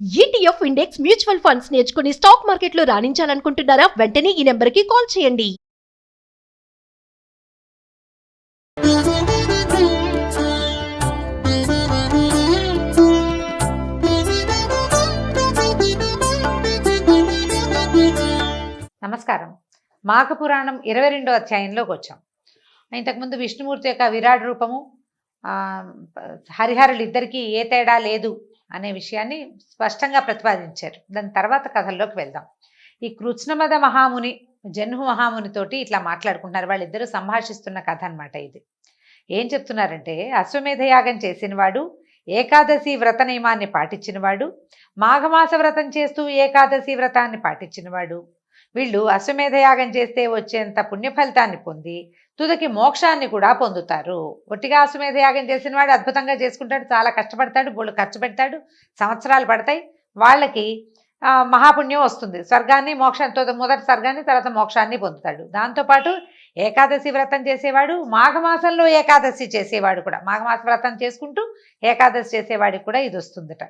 ETF index mutual funds నేర్చుకుని stock మార్కెట్లో రాణించాలనుకుంటున్నారా? వెంటనే ఈ నెంబర్కి కాల్ చేయండి. నమస్కారం. మాఘ పురాణం 22వ అధ్యాయంలోకి వచ్చాం. ఇంతకుముందు విష్ణుమూర్తి యొక్క విరాట్ రూపము, హరిహరులు ఇద్దరికీ ఏ తేడా లేదు అనే విషయాన్ని స్పష్టంగా ప్రతిపాదించారు. దాని తర్వాత కథల్లోకి వెళ్దాం. ఈ కృత్స్నమద మహాముని జన్హు మహామునితోటి ఇట్లా మాట్లాడుకుంటున్నారు. వాళ్ళిద్దరూ సంభాషిస్తున్న కథ అనమాట ఇది. ఏం చెప్తున్నారంటే, అశ్వమేధ యాగం చేసినవాడు, ఏకాదశి వ్రత నియమాన్ని పాటించినవాడు, మాఘమాస వ్రతం చేస్తూ ఏకాదశి వ్రతాన్ని పాటించినవాడు, వీళ్ళు అశ్వమేధ యాగం చేస్తే వచ్చేంత పుణ్యఫలితాన్ని పొంది తుదకి మోక్షాన్ని కూడా పొందుతారు. ఒట్టిగా అశ్వమేధ యాగం చేసిన వాడు అద్భుతంగా చేసుకుంటాడు, చాలా కష్టపడతాడు, బోళ్ళు ఖర్చు పెడతాడు, సంవత్సరాలు పడతాయి, వాళ్ళకి మహాపుణ్యం వస్తుంది. స్వర్గాన్ని మోక్షంతో మొదటి స్వర్గాన్ని తర్వాత మోక్షాన్ని పొందుతాడు. దాంతోపాటు ఏకాదశి వ్రతం చేసేవాడు, మాఘమాసంలో ఏకాదశి చేసేవాడు కూడా, మాఘమాస వ్రతం చేసుకుంటూ ఏకాదశి చేసేవాడికి కూడా ఇది వస్తుందట.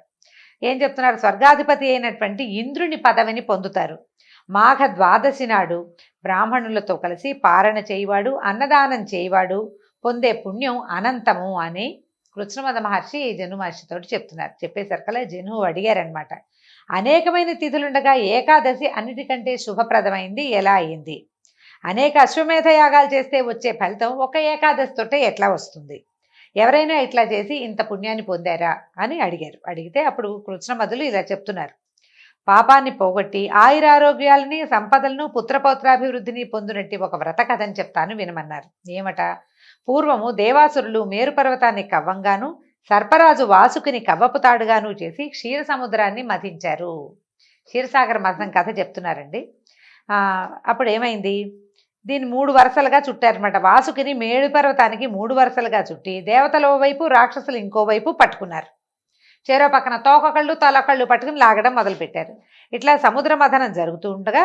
ఏం చెప్తున్నారు? స్వర్గాధిపతి అయినటువంటి ఇంద్రుని పదవిని పొందుతారు. మాఘ ద్వాదశి నాడు బ్రాహ్మణులతో కలిసి పారణ చేయవాడు, అన్నదానం చేయవాడు పొందే పుణ్యం అనంతము అని కృత్స్నమద మహర్షి జను మహర్షితోటి చెప్తున్నారు. చెప్పేసరికల్లా జను అడిగారనమాట, అనేకమైన తిథులుండగా ఏకాదశి అన్నిటికంటే శుభప్రదమైంది ఎలా అయింది? అనేక అశ్వమేధ యాగాలు చేస్తే వచ్చే ఫలితం ఒక ఏకాదశితోటే ఎట్లా వస్తుంది? ఎవరైనా ఇట్లా చేసి ఇంత పుణ్యాన్ని పొందారా అని అడిగారు. అడిగితే అప్పుడు కృత్స్నమదులు ఇలా చెప్తున్నారు. పాపాన్ని పోగొట్టి ఆయురారోగ్యాలని, సంపదలను, పుత్రపౌత్రాభివృద్ధిని పొందినట్టు ఒక వ్రత కథని చెప్తాను వినమన్నారు. ఏమట? పూర్వము దేవాసురులు మేరు పర్వతాన్ని కవ్వంగాను, సర్పరాజు వాసుకిని కవ్వపుతాడుగాను చేసి క్షీర సముద్రాన్ని మథించారు. క్షీరసాగర మథనం కథ చెప్తున్నారండి. అప్పుడు ఏమైంది? దీన్ని 3 వరుసలుగా చుట్టారనమాట. వాసుకిని మేరు పర్వతానికి 3 వరుసలుగా చుట్టి దేవతల వైపు, రాక్షసులు ఇంకోవైపు పట్టుకున్నారు. చెరో పక్కన తోకకళ్ళు తలకళ్ళు పట్టుకుని లాగడం మొదలుపెట్టారు. ఇట్లా సముద్ర మథనం జరుగుతూ ఉండగా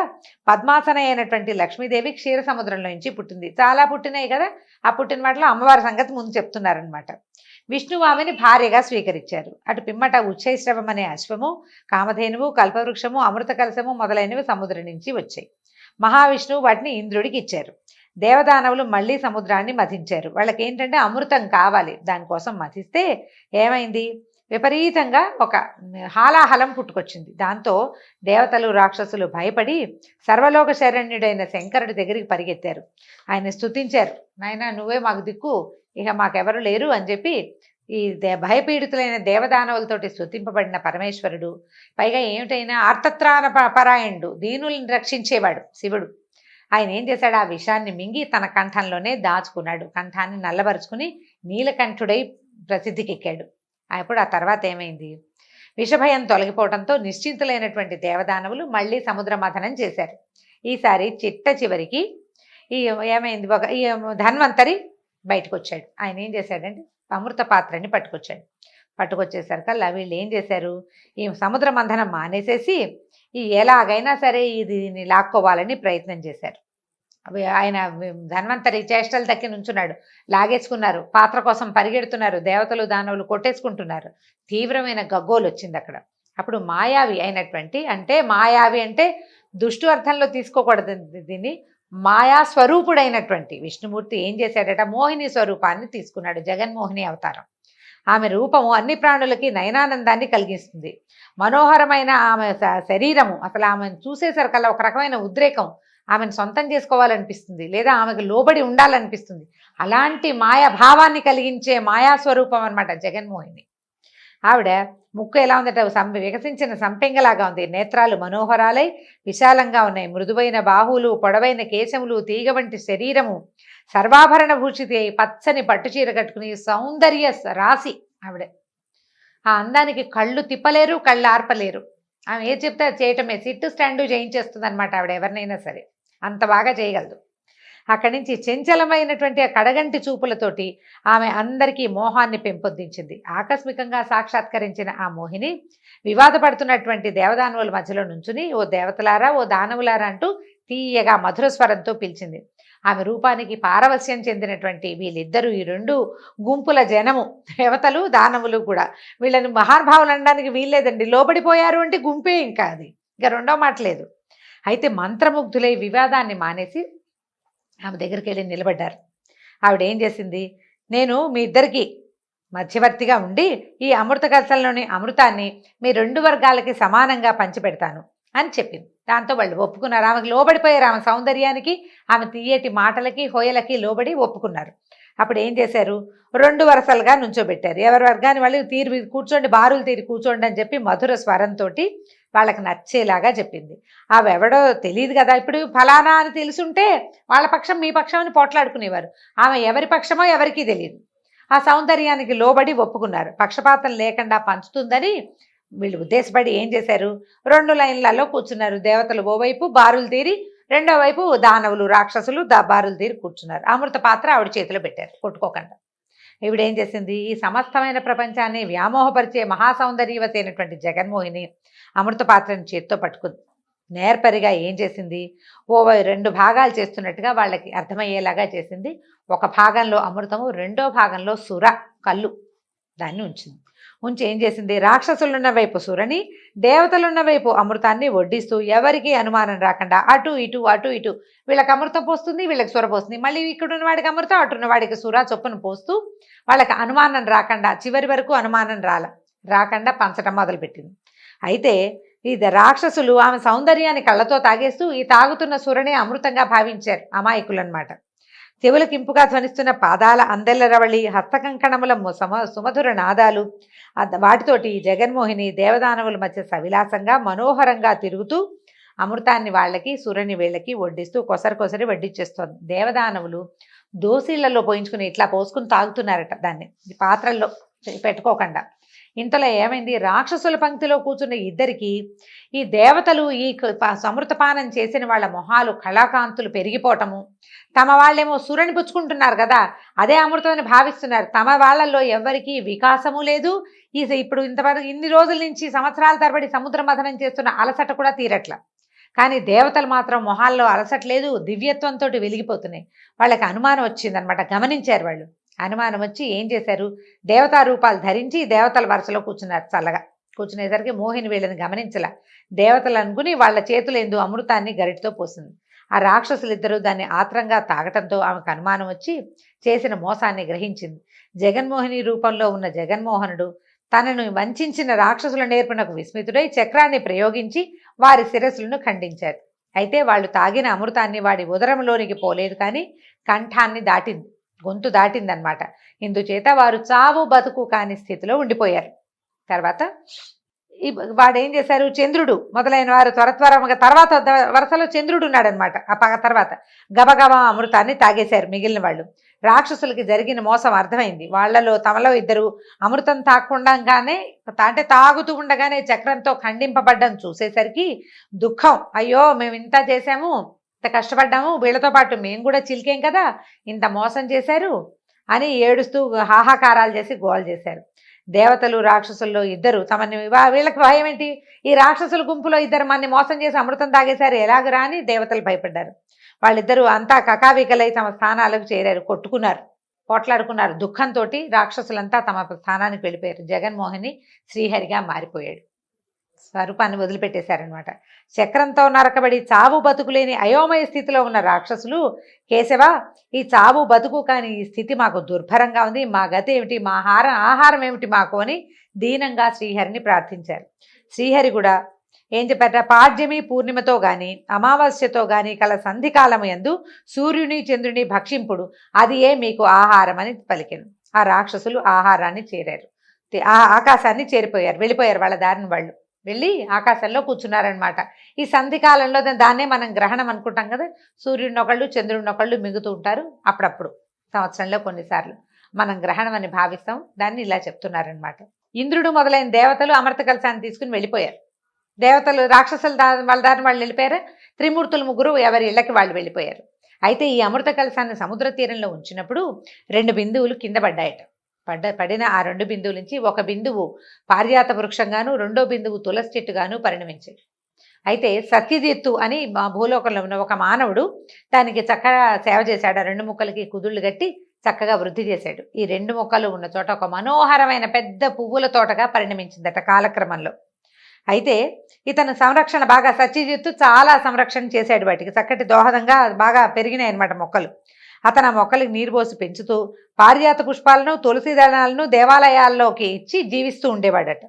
పద్మాసన అయినటువంటి లక్ష్మీదేవి క్షీర సముద్రంలో నుంచి పుట్టింది. చాలా పుట్టినాయి కదా, ఆ పుట్టిన వాటిలో అమ్మవారి సంగతి ముందు చెప్తున్నారనమాట. విష్ణువు ఆమెని భార్యగా స్వీకరించారు. అటు పిమ్మట ఉచ్చైశ్రవం అనే అశ్వము, కామధేనువు, కల్పవృక్షము, అమృత కలశము మొదలైనవి సముద్రం నుంచి వచ్చాయి. మహావిష్ణువు వాటిని ఇంద్రుడికి ఇచ్చారు. దేవదానవులు మళ్ళీ సముద్రాన్ని మథించారు. వాళ్ళకి ఏంటంటే అమృతం కావాలి, దానికోసం మథిస్తే ఏమైంది? విపరీతంగా ఒక హాలాహలం పుట్టుకొచ్చింది. దాంతో దేవతలు, రాక్షసులు భయపడి సర్వలోక శరణ్యుడైన శంకరుడి దగ్గరికి పరిగెత్తారు. ఆయన స్తుతించారు. నాయనా, నువ్వే మాకు దిక్కు, ఇక మాకెవరు లేరు అని చెప్పి ఈ భయపీడితులైన దేవదానవులతోటి స్తుతింపబడిన పరమేశ్వరుడు, పైగా ఏమిటైనా ఆర్తత్రాణ పరాయణుడు, దీనుల్ని రక్షించేవాడు శివుడు, ఆయన ఏం చేశాడు? ఆ విషాన్ని మింగి తన కంఠంలోనే దాచుకున్నాడు. కంఠాన్ని నల్లబరుచుకుని నీలకంఠుడై ప్రసిద్ధికెక్కాడు. అప్పుడు ఆ తర్వాత ఏమైంది? విషభయం తొలగిపోవడంతో నిశ్చింతులైనటువంటి దేవదానవులు మళ్ళీ సముద్ర మథనం చేశారు. ఈసారి చివరికి ఏమైంది? ఈ ధన్వంతరి బయటకు వచ్చాడు. ఆయన ఏం చేశాడంటే అమృత పాత్రని పట్టుకొచ్చేసరికల్లా వీళ్ళు ఏం చేశారు? ఈ సముద్ర మంథనం మానేసేసి ఎలాగైనా సరే దీన్ని లాక్కోవాలని ప్రయత్నం చేశారు. ఆయన ధన్వంతరి చేష్టలు దక్కి నుంచున్నాడు. లాగేసుకున్నారు, పాత్ర కోసం పరిగెడుతున్నారు, దేవతలు దానవులు కొట్టేసుకుంటున్నారు. తీవ్రమైన గగ్గోలు వచ్చింది అక్కడ. అప్పుడు మాయావి అయినటువంటి, మాయావి అంటే దుష్టు అర్థంలో తీసుకోకూడదు దీన్ని, మాయా స్వరూపుడైనటువంటి విష్ణుమూర్తి ఏం చేశాడట? మోహిని స్వరూపాన్ని తీసుకున్నాడు. జగన్మోహిని అవతారం. ఆమె రూపము అన్ని ప్రాణులకి నయనానందాన్ని కలిగిస్తుంది. మనోహరమైన ఆమె శరీరము, అసలు ఆమెను చూసేసరికల్లా ఒక రకమైన ఉద్రేకం, ఆమెను సొంతం చేసుకోవాలనిపిస్తుంది, లేదా ఆమెకు లోబడి ఉండాలనిపిస్తుంది. అలాంటి మాయా భావాన్ని కలిగించే మాయాస్వరూపం అనమాట జగన్మోహిని. ఆవిడ ముక్కు ఎలా ఉందట? వికసించిన సంపెంగలాగా ఉంది. నేత్రాలు మనోహరాలై విశాలంగా ఉన్నాయి. మృదువైన బాహువులు, పొడవైన కేశములు, తీగ వంటి శరీరము, సర్వాభరణ భూషితి అయి పచ్చని పట్టుచీర కట్టుకుని సౌందర్య రాశి ఆవిడ. ఆ అందానికి కళ్ళు తిప్పలేరు, కళ్ళు ఆర్పలేరు. ఆమె ఏది చెప్తే అది చేయటమే, సిట్టు స్టాండు చేయించేస్తుంది అనమాట ఆవిడ. ఎవరినైనా సరే అంత బాగా చేయగలదు. అక్కడి నుంచి చంచలమైనటువంటి ఆ కడగంటి చూపులతోటి ఆమె అందరికీ మోహాన్ని పెంపొందించింది. ఆకస్మికంగా సాక్షాత్కరించిన ఆ మోహిని వివాదపడుతున్నటువంటి దేవదానవుల మధ్యలో నుంచుని, ఓ దేవతలారా, ఓ దానవులారా అంటూ తీయగా మధుర స్వరంతో పిలిచింది. ఆమె రూపానికి పారవస్యం చెందినటువంటి వీళ్ళిద్దరూ, ఈ రెండు గుంపుల జనము, దేవతలు దానవులు కూడా, వీళ్ళని మహానుభావులు అనడానికి వీల్లేదండి. లోబడిపోయారు అంటే గుంపే, ఇంకా అది ఇంకా రెండో మాట లేదు. అయితే మంత్రముగ్ధులై వివాదాన్ని మానేసి ఆమె దగ్గరికి వెళ్ళి నిలబడ్డారు. ఆవిడ ఏం చేసింది, నేను మీ ఇద్దరికి మధ్యవర్తిగా ఉండి ఈ అమృత కలశంలోని అమృతాన్ని మీ రెండు వర్గాలకి సమానంగా పంచిపెడతాను అని చెప్పింది. దాంతో వాళ్ళు ఒప్పుకున్నారు. ఆమెకు లోబడిపోయారు. ఆమె సౌందర్యానికి, ఆమె తీయటి మాటలకి, హోయలకి లోబడి ఒప్పుకున్నారు. అప్పుడు ఏం చేశారు, రెండు వరసలుగా నుంచోబెట్టారు. ఎవరి వర్గాన్ని వాళ్ళు తీరి కూర్చోండి, బారులు తీరి కూర్చోండి అని చెప్పి మధుర స్వరంతో వాళ్ళకి నచ్చేలాగా చెప్పింది. అవి ఎవడో తెలియదు కదా, ఇప్పుడు ఫలానా అని తెలుసుంటే వాళ్ళ పక్షం మీ పక్షం అని పోట్లాడుకునేవారు. ఆమె ఎవరి పక్షమో ఎవరికీ తెలియదు. ఆ సౌందర్యానికి లోబడి ఒప్పుకున్నారు. పక్షపాతం లేకుండా పంచుతుందని వీళ్ళు ఉద్దేశపడి ఏం చేశారు, రెండు లైన్లలో కూర్చున్నారు. దేవతలు ఓవైపు బారులు తీరి, రెండో వైపు దానవులు రాక్షసులు బారులు తీరి కూర్చున్నారు. అమృత పాత్ర ఆవిడ చేతిలో పెట్టారు కొట్టుకోకుండా. ఈవిడేం చేసింది, ఈ సమస్తమైన ప్రపంచాన్ని వ్యామోహపరిచే మహాసౌందర్యవతి అయినటువంటి జగన్మోహిని అమృత పాత్రని చేతితో పట్టుకుంది. నేర్పరిగా ఏం చేసింది, రెండు భాగాలు చేస్తున్నట్టుగా వాళ్ళకి అర్థమయ్యేలాగా చేసింది. ఒక భాగంలో అమృతము, రెండో భాగంలో సుర కళ్ళు దాన్ని ఉంచింది. ఉంచి ఏం చేసింది, రాక్షసులున్న వైపు సురని, దేవతలున్న వైపు అమృతాన్ని వడ్డిస్తూ ఎవరికి అనుమానం రాకుండా అటు ఇటు అటు ఇటు, వీళ్ళకి అమృతం పోస్తుంది, వీళ్ళకి సుర పోస్తుంది, మళ్ళీ ఇక్కడున్న వాడికి అమృతం, అటున్న వాడికి సుర చొప్పున పోస్తూ వాళ్ళకి అనుమానం రాకుండా, చివరి వరకు అనుమానం రాకుండా పంచడం మొదలుపెట్టింది. అయితే ఇది రాక్షసులు ఆమె సౌందర్యాన్ని కళ్ళతో తాగేస్తూ ఈ తాగుతున్న సురని అమృతంగా భావించారు. అమాయకులు అన్నమాట. చెవులకింపుగా ధ్వనిస్తున్న పాదాల అందెల్లరవళి, హస్తకంకణముల సుమధుర నాదాలు, వాటితోటి జగన్మోహిని దేవదానవుల మధ్య సవిలాసంగా మనోహరంగా తిరుగుతూ అమృతాన్ని వాళ్ళకి, సురని వీళ్ళకి వడ్డిస్తూ కొసరి వడ్డిచ్చేస్తోంది. దేవదానవులు దోసిళ్లలో పోయించుకుని ఇట్లా పోసుకుని తాగుతున్నారట దాన్ని, పాత్రల్లో పెట్టుకోకుండా. ఇంతలో ఏమైంది, రాక్షసుల పంక్తిలో కూర్చున్న ఇద్దరికి ఈ దేవతలు ఈ అమృతపానం చేసిన వాళ్ళ మొహాలు కళాకాంతులు పెరిగిపోవటము, తమ వాళ్ళేమో సురని పుచ్చుకుంటున్నారు కదా, అదే అమృతం అని భావిస్తున్నారు. తమ వాళ్ళల్లో ఎవరికీ వికాసము లేదు. ఇప్పుడు ఇంతవరకు ఇన్ని రోజుల నుంచి సంవత్సరాల తరబడి సముద్ర మథనం చేస్తున్న అలసట కూడా తీరట్ల. కానీ దేవతలు మాత్రం మొహాల్లో అలసట లేదు, దివ్యత్వంతో వెలిగిపోతున్నాయి. వాళ్ళకి అనుమానం వచ్చిందనమాట. గమనించారు వాళ్ళు. అనుమానం వచ్చి ఏం చేశారు, దేవతా రూపాలు ధరించి దేవతల వరుసలో కూర్చున్నారు. చల్లగా కూర్చునేసరికి మోహిని వీళ్ళని గమనించలా. దేవతలు అనుకుని వాళ్ళ చేతులు ఎందు అమృతాన్ని గరిటితో పోసింది. ఆ రాక్షసులిద్దరూ దాన్ని ఆత్రంగా తాగటంతో ఆమెకు అనుమానం వచ్చి చేసిన మోసాన్ని గ్రహించింది. జగన్మోహిని రూపంలో ఉన్న జగన్మోహనుడు తనను వంచిన రాక్షసుల నేర్పునకు విస్మితుడై చక్రాన్ని ప్రయోగించి వారి శిరస్సులను ఖండించారు. అయితే వాళ్ళు తాగిన అమృతాన్ని వాడి ఉదరంలోనికి పోలేదు, కానీ కంఠాన్ని దాటింది, గొంతు దాటిందనమాట. ఇందుచేత వారు చావు బతుకు కాని స్థితిలో ఉండిపోయారు. తర్వాత వాడేం చేశారు, చంద్రుడు మొదలైన వారు తర్వాత వరుసలో చంద్రుడు ఉన్నాడనమాట. ఆ తర్వాత గబగబా అమృతాన్ని తాగేశారు మిగిలిన వాళ్ళు. రాక్షసులకి జరిగిన మోసం అర్థమైంది. వాళ్ళలో తమలో ఇద్దరు అమృతం తాగకుండానే, అంటే తాగుతూ ఉండగానే చక్రంతో ఖండింపబడ్డం చూసేసరికి దుఃఖం, అయ్యో మేము ఇంత చేశాము, ఇంత కష్టపడ్డాము, వీళ్ళతో పాటు మేము కూడా చిలికేం కదా, ఇంత మోసం చేశారు అని ఏడుస్తూ హాహాకారాలు చేసి గోల్ చేశారు. దేవతలు రాక్షసుల్లో ఇద్దరు తమని, వీళ్ళకి భయం ఏంటి, ఈ రాక్షసుల గుంపులో ఇద్దరు మనని మోసం చేసి అమృతం తాగేశారు, ఎలాగరా అని దేవతలు భయపడ్డారు. వాళ్ళిద్దరూ అంతా కకావికలై తమ స్థానాలకు చేరారు, కొట్టుకున్నారు, పోట్లాడుకున్నారు. దుఃఖంతో రాక్షసులంతా తమ స్థానానికి వెళ్ళిపోయారు. జగన్మోహిని శ్రీహరిగా మారిపోయాడు, స్వరూపాన్ని వదిలిపెట్టేశారనమాట. చక్రంతో నరకబడి చావు బతుకులేని అయోమయ స్థితిలో ఉన్న రాక్షసులు, కేశవ ఈ చావు బతుకు కాని ఈ స్థితి మాకు దుర్భరంగా ఉంది, మా గతి ఏమిటి, మా ఆహారం ఏమిటి మాకు అని దీనంగా శ్రీహరిని ప్రార్థించారు. శ్రీహరి కూడా ఏం చెప్పారట, పాడ్యమి పూర్ణిమతో గాని అమావాస్యతో గాని కల సంధికాలము యందు సూర్యుని చంద్రుని భక్షింపుడు, అది మీకు ఆహారం అని పలికెను. ఆ రాక్షసులు ఆహారాన్ని చేరారు, ఆకాశాన్ని చేరిపోయారు, వెళ్ళిపోయారు. వాళ్ళ దారిని వాళ్ళు వెళ్ళి ఆకాశంలో కూర్చున్నారనమాట. ఈ సంధికాలంలో దాన్నే మనం గ్రహణం అనుకుంటాం కదా, సూర్యుడిని ఒకళ్ళు చంద్రుడిని ఒకళ్ళు మిగుతూ ఉంటారు. అప్పుడప్పుడు సంవత్సరంలో కొన్నిసార్లు మనం గ్రహణం అని భావిస్తాం. దాన్ని ఇలా చెప్తున్నారనమాట. ఇంద్రుడు మొదలైన దేవతలు అమృత కలశాన్ని తీసుకుని వెళ్ళిపోయారు. దేవతలు రాక్షసులు వాళ్ళ దారిని వాళ్ళు వెళ్ళిపోయారు. త్రిమూర్తులు ముగ్గురు ఎవరి ఇళ్ళకి వాళ్ళు వెళ్ళిపోయారు. అయితే ఈ అమృత కలశాన్ని సముద్ర తీరంలో ఉంచినప్పుడు 2 బిందువులు కింద పడ్డాయట. పడిన ఆ 2 బిందువుల నుంచి ఒక బిందువు పారిజాత వృక్షంగాను, రెండో బిందువు తులసి చెట్టుగాను పరిణమించింది. అయితే సత్యజిత్తు అని మా భూలోకంలో ఉన్న ఒక మానవుడు దానికి చక్కగా సేవ చేశాడు. ఆ 2 ముక్కలకి కుదుళ్ళు కట్టి చక్కగా వృద్ధి చేశాడు. ఈ 2 మొక్కలు ఉన్న చోట ఒక మనోహరమైన పెద్ద పువ్వుల తోటగా పరిణమించిందట కాలక్రమంలో. అయితే ఇతను సంరక్షణ బాగా సత్యజిత్తు చాలా సంరక్షణ చేశాడు. వాటికి చక్కటి దోహదంగా బాగా పెరిగినాయి అన్నమాట మొక్కలు. అతను ఆ మొక్కలకు నీరు పోసి పెంచుతూ పారిజాత పుష్పాలను, తులసి దళాలను దేవాలయాల్లోకి ఇచ్చి జీవిస్తూ ఉండేవాడట.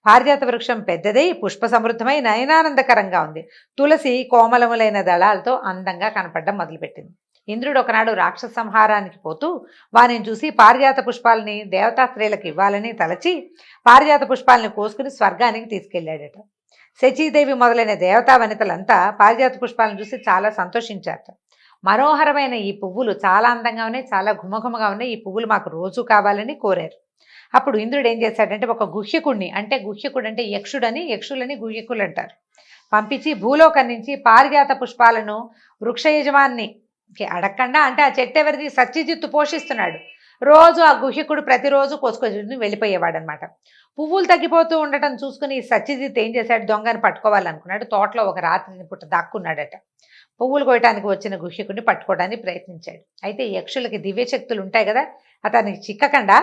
పారిజాత వృక్షం పెద్దదై పుష్ప సమృద్ధమై నయనానందకరంగా ఉంది. తులసి కోమలములైన దళాలతో అందంగా కనపడడం మొదలుపెట్టింది. ఇంద్రుడు ఒకనాడు రాక్షస సంహారానికి పోతూ వారిని చూసి పారిజాత పుష్పాలని దేవతా స్త్రీలకు ఇవ్వాలని తలచి పారిజాత పుష్పాలని కోసుకుని స్వర్గానికి తీసుకెళ్లాడట. శచీదేవి మొదలైన దేవతా వనితలంతా పారిజాత పుష్పాలను చూసి చాలా సంతోషించారట. మనోహరమైన ఈ పువ్వులు చాలా అందంగా ఉన్నాయి, చాలా ఘుమఘుమగా ఉన్నాయి, ఈ పువ్వులు మాకు రోజు కావాలని కోరారు. అప్పుడు ఇంద్రుడు ఏం చేశాడంటే ఒక గుహ్యకుడిని, అంటే గుహ్యకుడు అంటే యక్షులని గుహ్యకులు అంటారు, పంపించి భూలోకం నుంచి పారిజాత పుష్పాలను వృక్ష యజమానికి అడగకుండా, అంటే ఆ చెట్టు ఎవరిది, సత్యజిత్తు పోషిస్తున్నాడు, రోజు ఆ గుహ్యకుడు ప్రతిరోజు కోసుకొని వెళ్ళిపోయేవాడు అనమాట. పువ్వులు తగ్గిపోతూ ఉండటం చూసుకుని సత్యజిత్ ఏం చేశాడు, దొంగని పట్టుకోవాలనుకున్నాడు. తోటలో ఒక రాత్రిని పుట్ట దాక్కున్నాడట. పువ్వులు కోయటానికి వచ్చిన గుహ్యకుడిని పట్టుకోవడానికి ప్రయత్నించాడు. అయితే యక్షులకి దివ్యశక్తులు ఉంటాయి కదా, అతనికి చిక్కకుండా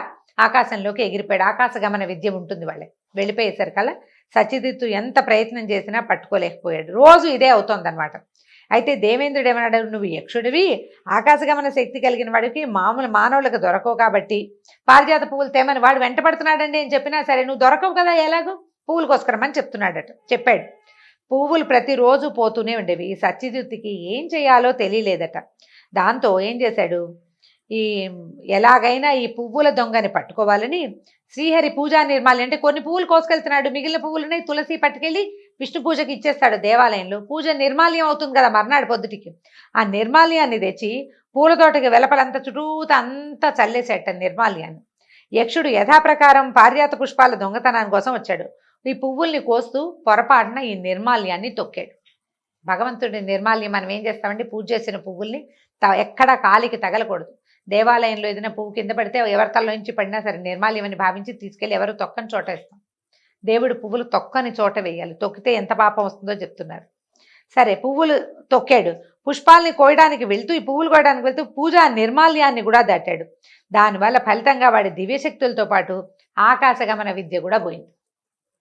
ఆకాశంలోకి ఎగిరిపోయాడు. ఆకాశ గమన విద్య ఉంటుంది వాళ్ళకి. వెళ్ళిపోయేసరికల్లా సత్యజిత్తు ఎంత ప్రయత్నం చేసినా పట్టుకోలేకపోయాడు. రోజు ఇదే అవుతోందనమాట. అయితే దేవేంద్రుడు ఏమన్నాడు, నువ్వు యక్షుడివి, ఆకాశగమన శక్తి కలిగిన వాడికి మామూలు మానవులకు దొరకవు కాబట్టి పారిజాత పువ్వులు తేమని వాడు వెంటబడుతున్నాడండి అని చెప్పినా సరే నువ్వు దొరకవు కదా, ఎలాగో పువ్వులు కోసుకురమని చెప్పాడు. పువ్వులు ప్రతిరోజు పోతూనే ఉండేవి. ఈ సత్యజిత్తుకి ఏం చేయాలో తెలియలేదట. దాంతో ఏం చేశాడు, ఎలాగైనా ఈ పువ్వుల దొంగని పట్టుకోవాలని శ్రీహరి పూజా నిర్మాల్యం, అంటే కొన్ని పువ్వులు కోసుకెళ్తున్నాడు, మిగిలిన పువ్వులని తులసి పట్టుకెళ్ళి విష్ణు పూజకి ఇచ్చేస్తాడు దేవాలయంలో. పూజ నిర్మాల్యం అవుతుంది కదా మర్నాడు పొద్దుటికి. ఆ నిర్మాల్యాన్ని తెచ్చి పూలతోటకి వెలపలంతా చుట్టూత అంతా చల్లేసేట నిర్మాల్యాన్ని. యక్షుడు యథాప్రకారం పారిజాత పుష్పాల దొంగతనాని కోసం వచ్చాడు. ఈ పువ్వుల్ని కోస్తూ పొరపాటున ఈ నిర్మాల్యాన్ని తొక్కాడు. భగవంతుడి నిర్మాల్యం మనం ఏం చేస్తామంటే పూజ చేసిన పువ్వుల్ని ఎక్కడా కాలికి తగలకూడదు. దేవాలయంలో ఏదైనా పువ్వు కింద పడితే ఎవరి తల్లో నుంచి పడినా సరే నిర్మాల్యం అని భావించి తీసుకెళ్ళి ఎవరు తొక్కని చోట వేస్తాం. దేవుడు పువ్వులు తొక్కని చోట వేయాలి, తొక్కితే ఎంత పాపం వస్తుందో చెప్తున్నారు. సరే పువ్వులు తొక్కాడు. పుష్పాలని కోయడానికి వెళ్తూ, ఈ పువ్వులు కోయడానికి వెళ్తూ పూజా నిర్మాల్యాన్ని కూడా దాటాడు. దానివల్ల ఫలితంగా వాడి దివ్యశక్తులతో పాటు ఆకాశగమన విద్య కూడా పోయింది.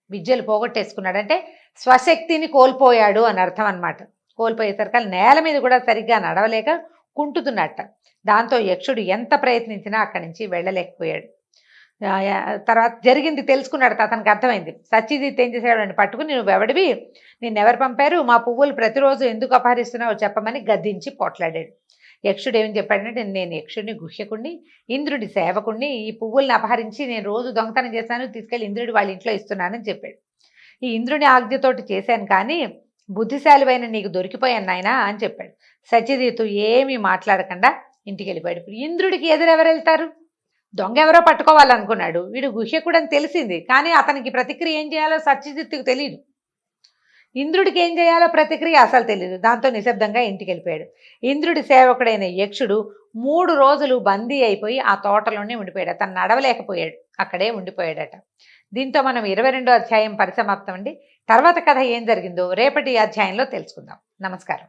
విద్యలు పోగొట్టేసుకున్నాడంటే స్వశక్తిని కోల్పోయాడు అని అర్థం అనమాట. కోల్పోయేసరికి నేల మీద కూడా సరిగ్గా నడవలేక కుంటుతున్నట్ట. దాంతో యక్షుడు ఎంత ప్రయత్నించినా అక్కడి నుంచి వెళ్ళలేకపోయాడు. తర్వాత జరిగింది తెలుసుకున్నాడు. అతనికి అర్థమైంది. సత్యజిత్ ఏం చేశాడు అని పట్టుకుని, నువ్వు ఎవడివి, నిన్నెవరు పంపారు, మా పువ్వులు ప్రతిరోజు ఎందుకు అపహరిస్తున్నావో చెప్పమని గద్దించి పోట్లాడాడు. యక్షుడు ఏమని చెప్పాడంటే, నేను యక్షుడిని, గుహ్యకుడిని, ఇంద్రుడి సేవకుడిని, ఈ పువ్వుల్ని అపహరించి నేను రోజు దొంగతనం చేశాను, తీసుకెళ్ళి ఇంద్రుడి వాళ్ళ ఇంట్లో ఇస్తున్నానని చెప్పాడు. ఈ ఇంద్రుని ఆజ్ఞతోటి చేశాను, కానీ బుద్ధిశాలివైన నీకు దొరికిపోయాను నాయనా అని చెప్పాడు. సత్యజిత్తు ఏమీ మాట్లాడకుండా ఇంటికి వెళ్ళిపోయాడు. ఇంద్రుడికి ఎదురెవరు వెళ్తారు, దొంగ ఎవరో పట్టుకోవాలనుకున్నాడు, వీడు గుహ్యకుడు అని తెలిసింది, కానీ అతనికి ప్రతిక్రియ ఏం చేయాలో సత్యజిత్తుకు తెలియదు. ఇంద్రుడికి ఏం చేయాలో ప్రతిక్రియ అసలు తెలియదు. దాంతో నిశ్శబ్దంగా ఇంటికి వెళ్ళిపోయాడు. ఇంద్రుడి సేవకుడైన యక్షుడు 3 రోజులు బందీ అయిపోయి ఆ తోటలోనే ఉండిపోయాడు. అతను నడవలేకపోయాడు, అక్కడే ఉండిపోయాడట. దీంతో మనం 22వ అధ్యాయం పరిసమాప్తం అండి. తర్వాత కథ ఏం జరిగిందో రేపటి అధ్యాయంలో తెలుసుకుందాం. నమస్కారం.